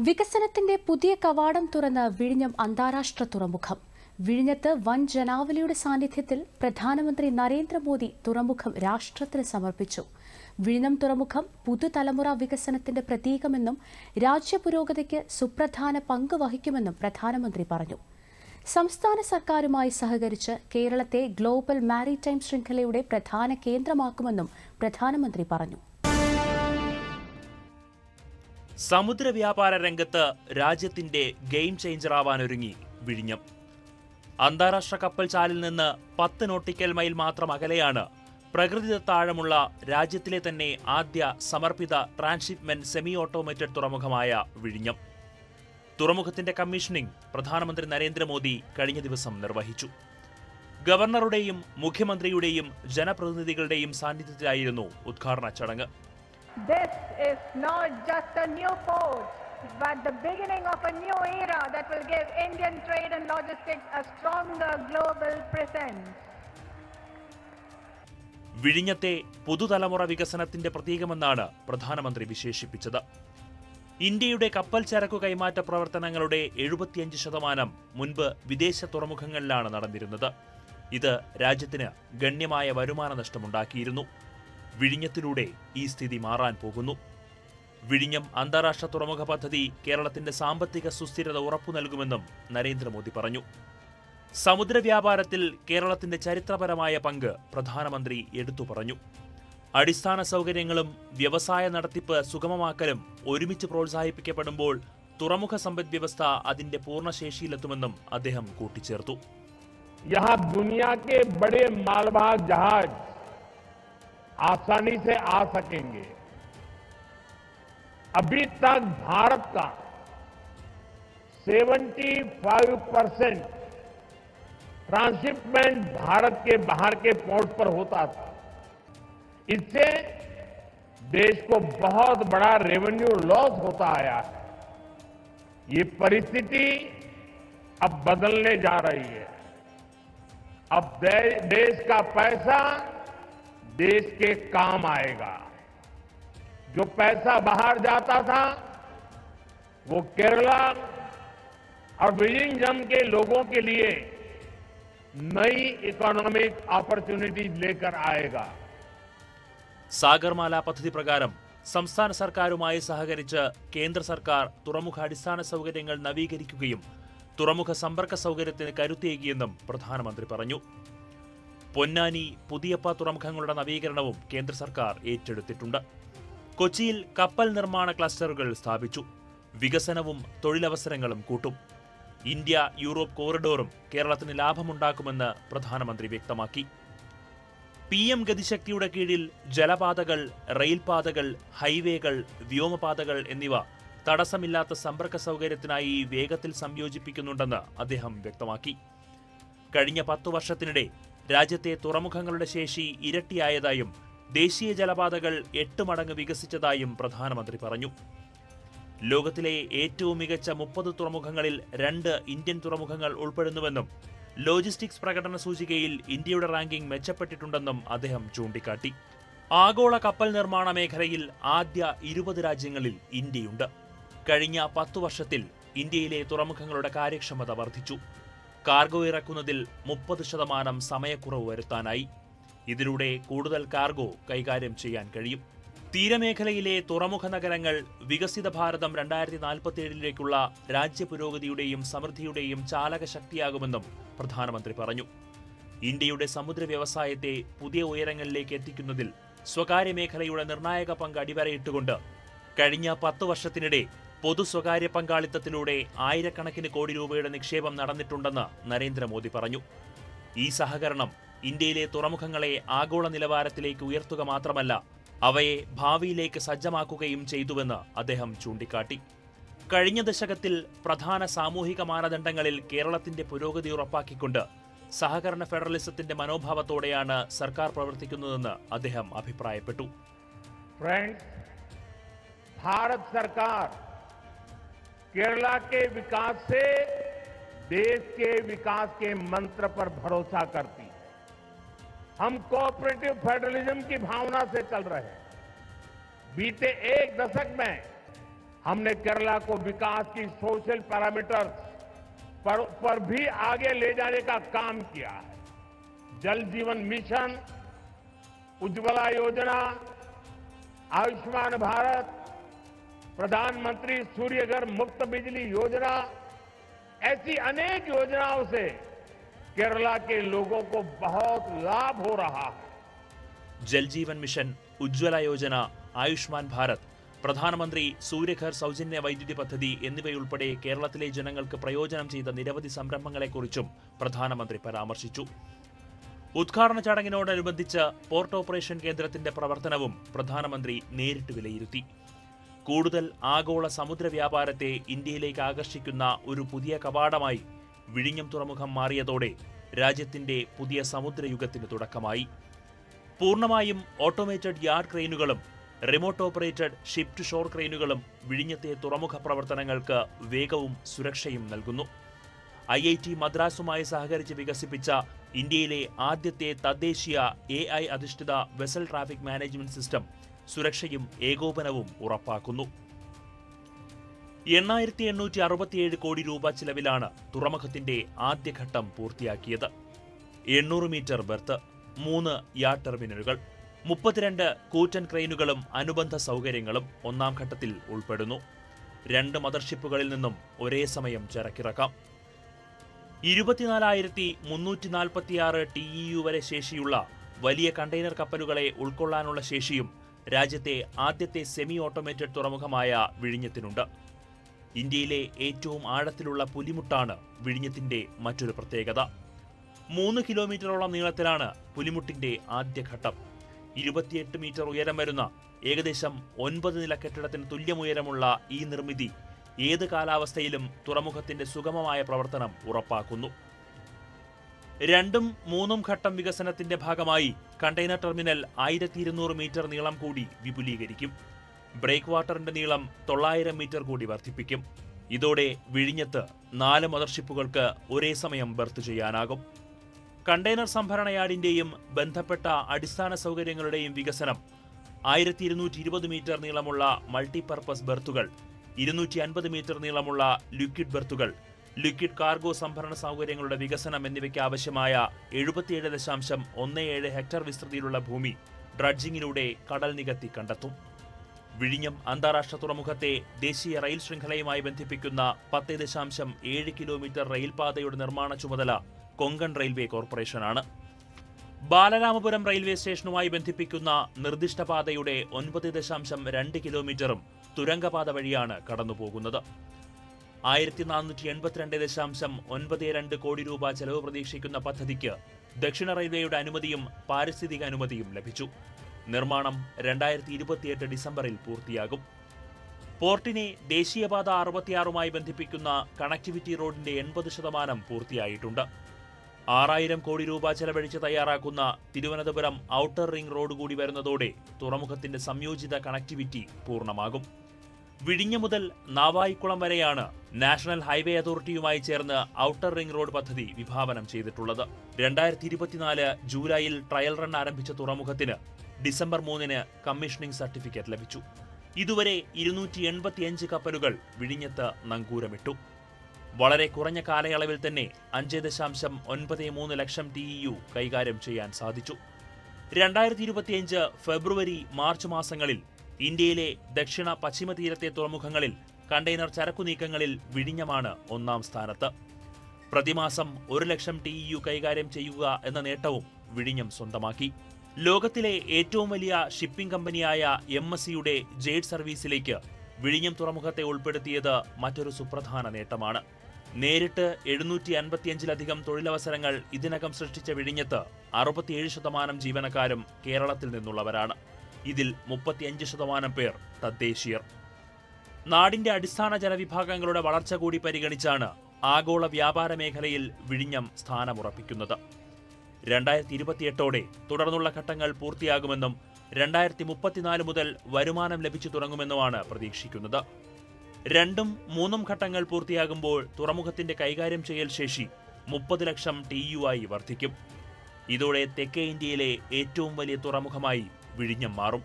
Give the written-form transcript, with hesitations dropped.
വികസനത്തിന്റെ പുതിയ കവാടം തുറന്ന് വിഴിഞ്ഞം അന്താരാഷ്ട്ര തുറമുഖം. വിഴിഞ്ഞത്ത് വൻ ജനാവലിയുടെ സാന്നിധ്യത്തിൽ പ്രധാനമന്ത്രി നരേന്ദ്രമോദി തുറമുഖം രാഷ്ട്രത്തിന് സമർപ്പിച്ചു. വിഴിഞ്ഞം തുറമുഖം പുതുതലമുറ വികസനത്തിന്റെ പ്രതീകമെന്നും രാജ്യപുരോഗതിക്ക് സുപ്രധാന പങ്ക് വഹിക്കുമെന്നും പ്രധാനമന്ത്രി പറഞ്ഞു. സംസ്ഥാന സർക്കാരുമായി സഹകരിച്ച് കേരളത്തെ ഗ്ലോബൽ മാരിടൈം ശൃംഖലയുടെ പ്രധാന കേന്ദ്രമാക്കുമെന്നും പ്രധാനമന്ത്രി പറഞ്ഞു. സമുദ്ര വ്യാപാര രംഗത്ത് രാജ്യത്തിന്റെ ഗെയിം ചേഞ്ചറാവാനൊരുങ്ങി വിഴിഞ്ഞം. അന്താരാഷ്ട്ര കപ്പൽ ചാലിൽ നിന്ന് 10 നോട്ടിക്കൽ മൈൽ മാത്രം അകലെയാണ് പ്രകൃതിദത്ത ആഴമുള്ള രാജ്യത്തിലെ തന്നെ ആദ്യ സമർപ്പിത ട്രാൻസ്ഷിപ്മെന്റ് സെമി ഓട്ടോമേറ്റഡ് തുറമുഖമായ വിഴിഞ്ഞം. തുറമുഖത്തിന്റെ കമ്മീഷനിംഗ് പ്രധാനമന്ത്രി നരേന്ദ്രമോദി കഴിഞ്ഞ ദിവസം നിർവഹിച്ചു. ഗവർണറുടെയും മുഖ്യമന്ത്രിയുടെയും ജനപ്രതിനിധികളുടെയും സാന്നിധ്യത്തിലായിരുന്നു ഉദ്ഘാടന ചടങ്ങ്. This is not just a new port, but the beginning of a new era that will give Indian trade and logistics a stronger global presence. വിഴിഞ്ഞത്തെ പുതുതലമുറ വികസനത്തിന്റെ പ്രതീകമെന്നാണ് പ്രധാനമന്ത്രി വിശേഷിപ്പിച്ചത്. ഇന്ത്യയുടെ കപ്പൽ ചരക്കു കൈമാറ്റ പ്രവർത്തനങ്ങളുടെ 75% മുൻപ് വിദേശ തുറമുഖങ്ങളിലാണ് നടന്നിരുന്നത്. ഇത് രാജ്യത്തിന് ഗണ്യമായ വരുമാന നഷ്ടമുണ്ടാക്കിയിരുന്നു. വിഴിഞ്ഞത്തിലൂടെ ഈ സ്ഥിതി മാറാൻ പോകുന്നു. വിഴിഞ്ഞം അന്താരാഷ്ട്ര തുറമുഖ പദ്ധതി കേരളത്തിന്റെ സാമ്പത്തിക സുസ്ഥിരത ഉറപ്പു നൽകുമെന്നും നരേന്ദ്രമോദി പറഞ്ഞു. സമുദ്ര വ്യാപാരത്തിൽ കേരളത്തിന്റെ ചരിത്രപരമായ പങ്ക് പ്രധാനമന്ത്രി എടുത്തു പറഞ്ഞു. അടിസ്ഥാന സൗകര്യങ്ങളും വ്യവസായ നടത്തിപ്പ് സുഗമമാക്കലും ഒരുമിച്ച് പ്രോത്സാഹിപ്പിക്കപ്പെടുമ്പോൾ തുറമുഖ സമ്പദ് വ്യവസ്ഥ അതിന്റെ പൂർണ്ണശേഷിയിലെത്തുമെന്നും അദ്ദേഹം കൂട്ടിച്ചേർത്തു. आसानी से आ सकेंगे. अभी तक भारत का 75% ट्रांसशिपमेंट भारत के बाहर के पोर्ट पर होता था. इससे देश को बहुत बड़ा रेवेन्यू लॉस होता आया है. ये परिस्थिति अब बदलने जा रही है. अब देश का पैसा देश के काम आएगा. जो पैसा बाहर जाता था वो केरला और विഴിഞ്ഞം के लोगों के लिए नई इकोनॉमिक अपॉर्चुनिटीज लेकर आएगा. സാഗർമാല പദ്ധതി പ്രകാരം സംസ്ഥാന സർക്കാരുമായി സഹകരിച്ച് കേന്ദ്ര സർക്കാർ തുറമുഖ അടിസ്ഥാന സൗകര്യങ്ങൾ നവീകരിക്കുകയും തുറമുഖ സമ്പർക്ക സൗകര്യത്തിന് കരുത്തേകിയെന്നും പ്രധാനമന്ത്രി പറഞ്ഞു. പൊന്നാനി, പുതിയപ്പ തുറമുഖങ്ങളുടെ നവീകരണവും കേന്ദ്ര സർക്കാർ ഏറ്റെടുത്തിട്ടുണ്ട്. കൊച്ചിയിൽ കപ്പൽ നിർമ്മാണ ക്ലസ്റ്ററുകൾ സ്ഥാപിച്ചു. വികസനവും തൊഴിലവസരങ്ങളും കൂട്ടും. ഇന്ത്യ യൂറോപ്പ് കോറിഡോറും കേരളത്തിന് ലാഭമുണ്ടാക്കുമെന്ന് പ്രധാനമന്ത്രി വ്യക്തമാക്കി. PM ഗതിശക്തിയുടെ കീഴിൽ ജലപാതകൾ, റെയിൽപാതകൾ, ഹൈവേകൾ, വ്യോമപാതകൾ എന്നിവ തടസ്സമില്ലാത്ത സമ്പർക്ക സൗകര്യത്തിനായി വേഗത്തിൽ സംയോജിപ്പിക്കുന്നുണ്ടെന്ന് അദ്ദേഹം വ്യക്തമാക്കി. കഴിഞ്ഞ 10 വർഷത്തിനിടെ രാജ്യത്തെ തുറമുഖങ്ങളുടെ ശേഷി ഇരട്ടിയായതായും ദേശീയ ജലപാതകൾ 8 മടങ്ങ് വികസിച്ചതായും പ്രധാനമന്ത്രി പറഞ്ഞു. ലോകത്തിലെ ഏറ്റവും മികച്ച 30 തുറമുഖങ്ങളിൽ 2 ഇന്ത്യൻ തുറമുഖങ്ങൾ ഉൾപ്പെടുന്നുവെന്നും ലോജിസ്റ്റിക്സ് പ്രകടന സൂചികയിൽ ഇന്ത്യയുടെ റാങ്കിംഗ് മെച്ചപ്പെട്ടിട്ടുണ്ടെന്നും അദ്ദേഹം ചൂണ്ടിക്കാട്ടി. ആഗോള കപ്പൽ നിർമ്മാണ മേഖലയിൽ ആദ്യ 20 രാജ്യങ്ങളിൽ ഇന്ത്യയുണ്ട്. കഴിഞ്ഞ 10 വർഷത്തിൽ ഇന്ത്യയിലെ തുറമുഖങ്ങളുടെ കാര്യക്ഷമത വർദ്ധിച്ചു. കാർഗോ ഇറക്കുന്നതിൽ 30% സമയക്കുറവ് വരുത്താനായി. ഇതിലൂടെ കൂടുതൽ കാർഗോ കൈകാര്യം ചെയ്യാൻ കഴിയും. തീരമേഖലയിലെ തുറമുഖ നഗരങ്ങൾ വികസിത ഭാരതം 2047ലേക്കുള്ള രാജ്യപുരോഗതിയുടെയും സമൃദ്ധിയുടെയും ചാലക ശക്തിയാകുമെന്നും പ്രധാനമന്ത്രി പറഞ്ഞു. ഇന്ത്യയുടെ സമുദ്ര വ്യവസായത്തെ പുതിയ ഉയരങ്ങളിലേക്ക് എത്തിക്കുന്നതിൽ സ്വകാര്യ മേഖലയുടെ നിർണായക പങ്ക് അടിവരയിട്ടുകൊണ്ട് കഴിഞ്ഞ 10 വർഷത്തിനിടെ പൊതു സ്വകാര്യ പങ്കാളിത്തത്തിലൂടെ ആയിരക്കണക്കിന് കോടി രൂപയുടെ നിക്ഷേപം നടന്നിട്ടുണ്ടെന്ന് നരേന്ദ്രമോദി പറഞ്ഞു. ഈ സഹകരണം ഇന്ത്യയിലെ തുറമുഖങ്ങളെ ആഗോള നിലവാരത്തിലേക്ക് ഉയർത്തുക മാത്രമല്ല, അവയെ ഭാവിയിലേക്ക് സജ്ജമാക്കുകയും ചെയ്തുവെന്ന് അദ്ദേഹം ചൂണ്ടിക്കാട്ടി. കഴിഞ്ഞ ദശകത്തിൽ പ്രധാന സാമൂഹിക മാനദണ്ഡങ്ങളിൽ കേരളത്തിന്റെ പുരോഗതി ഉറപ്പാക്കിക്കൊണ്ട് സഹകരണ ഫെഡറലിസത്തിന്റെ മനോഭാവത്തോടെയാണ് സർക്കാർ പ്രവർത്തിക്കുന്നതെന്ന് അദ്ദേഹം അഭിപ്രായപ്പെട്ടു. भारत सरकार केरला के विकास से देश के विकास के मंत्र पर भरोसा करती है. हम कोऑपरेटिव फेडरलिज्म की भावना से चल रहे हैं. बीते 1 दशक में हमने केरला को विकास की सोशल पैरामीटर पर भी आगे ले जाने का काम किया है। जल जीवन मिशन, उज्ज्वला योजना, आयुष्मान भारत, प्रधानमंत्री सूर्यघर मुफ्त बिजली योजना, ऐसी अनेक योजनाओं से केरला के लोगों को बहुत लाभ हो रहा है। ജൽ ജീവൻ മിഷൻ, ഉജ്ജ്വല യോജന, ആയുഷ്മാൻ ഭാരത്, പ്രധാനമന്ത്രി സൂര്യഘർ സൗജന്യ വൈദ്യുതി പദ്ധതി എന്നിവയുൾപ്പെടെ കേരളത്തിലെ ജനങ്ങൾക്ക് പ്രയോജനം ചെയ്ത നിരവധി സംരംഭങ്ങളെക്കുറിച്ചും പ്രധാനമന്ത്രി പരാമർശിച്ചു. ഉദ്ഘാടന ചടങ്ങിനോടനുബന്ധിച്ച് പോർട്ട് ഓപ്പറേഷൻ കേന്ദ്രത്തിന്റെ പ്രവർത്തനവും പ്രധാനമന്ത്രി നേരിട്ട് വിലയിരുത്തി. കൂടുതൽ ആഗോള സമുദ്ര വ്യാപാരത്തെ ഇന്ത്യയിലേക്ക് ആകർഷിക്കുന്ന ഒരു പുതിയ കവാടമായി വിഴിഞ്ഞം തുറമുഖം മാറിയതോടെ രാജ്യത്തിന്റെ പുതിയ സമുദ്രയുഗത്തിന് തുടക്കമായി. പൂർണ്ണമായും ഓട്ടോമേറ്റഡ് യാർഡ് ക്രെയിനുകളും remote operated ship to shore ക്രെയിനുകളും വിഴിഞ്ഞത്തെ തുറമുഖ പ്രവർത്തനങ്ങൾക്ക് വേഗവും സുരക്ഷയും നൽകുന്നു. IIT മദ്രാസുമായി സഹകരിച്ച് വികസിപ്പിച്ച ഇന്ത്യയിലെ ആദ്യത്തെ തദ്ദേശീയ AI അധിഷ്ഠിത വെസൽ ട്രാഫിക് മാനേജ്മെന്റ് സിസ്റ്റം സുരക്ഷയും ഏകോപനവും ഉറപ്പാക്കുന്നു. 867 കോടി രൂപ ചിലവിലാണ് തുറമുഖത്തിന്റെ ആദ്യഘട്ടം പൂർത്തിയാക്കിയത്. 800 മീറ്റർ ബെർത്ത്, 3 യാർഡ് ടെർമിനലുകൾ, 32 കൂറ്റൻ ക്രെയിനുകളും അനുബന്ധ സൗകര്യങ്ങളും ഒന്നാം ഘട്ടത്തിൽ ഉൾപ്പെടുന്നു. 2 മദർഷിപ്പുകളിൽ നിന്നും ഒരേ സമയം ചരക്കിറക്കാം. 24,346 TEU വരെ ശേഷിയുള്ള വലിയ കണ്ടെയ്നർ കപ്പലുകളെ ഉൾക്കൊള്ളാനുള്ള ശേഷിയും രാജ്യത്തെ ആദ്യത്തെ സെമി ഓട്ടോമേറ്റഡ് തുറമുഖമായ വിഴിഞ്ഞത്തിനുണ്ട്. ഇന്ത്യയിലെ ഏറ്റവും ആഴത്തിലുള്ള പുലിമുട്ടാണ് വിഴിഞ്ഞത്തിന്റെ മറ്റൊരു പ്രത്യേകത. 3 കിലോമീറ്ററോളം നീളത്തിലാണ് പുലിമുട്ടിന്റെ ആദ്യഘട്ടം. 28 മീറ്റർ ഉയരം വരുന്ന ഏകദേശം 9 നില കെട്ടിടത്തിന് തുല്യമുയരമുള്ള ഈ നിർമ്മിതി ഏത് കാലാവസ്ഥയിലും തുറമുഖത്തിന്റെ സുഗമമായ പ്രവർത്തനം ഉറപ്പാക്കുന്നു. 2ഉം 3ഉം ഘട്ടം വികസനത്തിന്റെ ഭാഗമായി കണ്ടെയ്നർ ടെർമിനൽ 1200 മീറ്റർ നീളം കൂടി വിപുലീകരിക്കും. ബ്രേക്ക് വാട്ടറിന്റെ നീളം 900 മീറ്റർ കൂടി വർദ്ധിപ്പിക്കും. ഇതോടെ വിഴിഞ്ഞത്ത് 4 മദർഷിപ്പുകൾക്ക് ഒരേ സമയം ബർത്ത് ചെയ്യാനാകും. കണ്ടെയ്നർ സംഭരണ യാർഡിന്റെയും ബന്ധപ്പെട്ട അടിസ്ഥാന സൗകര്യങ്ങളുടെയും വികസനം, 1220 മീറ്റർ നീളമുള്ള മൾട്ടിപർപ്പസ് ബർത്തുകൾ, 250 മീറ്റർ നീളമുള്ള ലിക്വിഡ് ബർത്തുകൾ, ലിക്വിഡ് കാർഗോ സംഭരണ സൗകര്യങ്ങളുടെ വികസനം എന്നിവയ്ക്ക് ആവശ്യമായ 77.17 ഹെക്ടർ വിസ്തൃതിയിലുള്ള ഭൂമി ഡ്രഡ്ജിങ്ങിലൂടെ കടൽ നികത്തി കണ്ടെത്തും. വിഴിഞ്ഞം അന്താരാഷ്ട്ര തുറമുഖത്തെ ദേശീയ റെയിൽ ശൃംഖലയുമായി ബന്ധിപ്പിക്കുന്ന 10.7 കിലോമീറ്റർ റെയിൽപാതയുടെ നിർമ്മാണ ചുമതല കൊങ്കൺ റെയിൽവേ കോർപ്പറേഷനാണ്. ബാലരാമപുരം റെയിൽവേ സ്റ്റേഷനുമായി ബന്ധിപ്പിക്കുന്ന നിർദ്ദിഷ്ട പാതയുടെ 9.2 കിലോമീറ്ററും തുരങ്കപാത വഴിയാണ് കടന്നുപോകുന്നത്. 1482.92 കോടി രൂപ ചെലവ് പ്രതീക്ഷിക്കുന്ന പദ്ധതിക്ക് ദക്ഷിണ റെയിൽവേയുടെ അനുമതിയും പാരിസ്ഥിതിക അനുമതിയും ലഭിച്ചു. നിർമ്മാണം 2028 ഡിസംബറിൽ പൂർത്തിയാകും. പോർട്ടിനെ ദേശീയപാത 66മായി ബന്ധിപ്പിക്കുന്ന കണക്ടിവിറ്റി റോഡിന്റെ 80% പൂർത്തിയായിട്ടുണ്ട്. 6000 കോടി രൂപ ചെലവഴിച്ച് തയ്യാറാക്കുന്ന തിരുവനന്തപുരം ഔട്ടർ റിംഗ് റോഡ് കൂടി വരുന്നതോടെ തുറമുഖത്തിന്റെ സംയോജിത കണക്ടിവിറ്റി പൂർണ്ണമാകും. വിഴിഞ്ഞം മുതൽ നാവായിക്കുളം വരെയാണ് നാഷണൽ ഹൈവേ അതോറിറ്റിയുമായി ചേർന്ന് ഔട്ടർ റിംഗ് റോഡ് പദ്ധതി വിഭാവനം ചെയ്തിട്ടുള്ളത്. 2024 ജൂലൈയിൽ ട്രയൽ റൺ ആരംഭിച്ച തുറമുഖത്തിന് ഡിസംബർ 3 കമ്മീഷനിംഗ് സർട്ടിഫിക്കറ്റ് ലഭിച്ചു. ഇതുവരെ 285 കപ്പലുകൾ വിഴിഞ്ഞത്ത് നങ്കൂരമിട്ടു. വളരെ കുറഞ്ഞ കാലയളവിൽ തന്നെ 5.93 ലക്ഷം TEU കൈകാര്യം ചെയ്യാൻ സാധിച്ചു. 2025 ഫെബ്രുവരി മാർച്ച് മാസങ്ങളിൽ ഇന്ത്യയിലെ ദക്ഷിണ പശ്ചിമ തീരത്തെ തുറമുഖങ്ങളിൽ കണ്ടെയ്നർ ചരക്കു നീക്കങ്ങളിൽ വിഴിഞ്ഞമാണ് 1ാം സ്ഥാനത്ത്. പ്രതിമാസം 1 ലക്ഷം TEU കൈകാര്യം ചെയ്യുക എന്ന നേട്ടവും വിഴിഞ്ഞം സ്വന്തമാക്കി. ലോകത്തിലെ ഏറ്റവും വലിയ ഷിപ്പിംഗ് കമ്പനിയായ MSCയുടെ ജെയ്ഡ് സർവീസിലേക്ക് വിഴിഞ്ഞം തുറമുഖത്തെ ഉൾപ്പെടുത്തിയത് മറ്റൊരു സുപ്രധാന നേട്ടമാണ്. നേരിട്ട് 755-ലധികം തൊഴിലവസരങ്ങൾ ഇതിനകം സൃഷ്ടിച്ച വിഴിഞ്ഞത്ത് 67% ജീവനക്കാരും കേരളത്തിൽ നിന്നുള്ളവരാണ്. ഇതിൽ 35% പേർ തദ്ദേശീയർ. നാടിന്റെ അടിസ്ഥാന ജനവിഭാഗങ്ങളുടെ വളർച്ച കൂടി പരിഗണിച്ചാണ് ആഗോള വ്യാപാര മേഖലയിൽ വിഴിഞ്ഞം സ്ഥാനമുറപ്പിക്കുന്നത്. 2028ഓടെ തുടർന്നുള്ള ഘട്ടങ്ങൾ പൂർത്തിയാകുമെന്നും 2034 മുതൽ വരുമാനം ലഭിച്ചു തുടങ്ങുമെന്നുമാണ് പ്രതീക്ഷിക്കുന്നത്. 2ഉം 3ഉം ഘട്ടങ്ങൾ പൂർത്തിയാകുമ്പോൾ തുറമുഖത്തിന്റെ കൈകാര്യം ചെയ്യൽ ശേഷി 30 ലക്ഷം TEU ആയി വർദ്ധിക്കും. ഇതോടെ തെക്കേ ഇന്ത്യയിലെ ഏറ്റവും വലിയ തുറമുഖമായി വിഴിഞ്ഞം മാറും.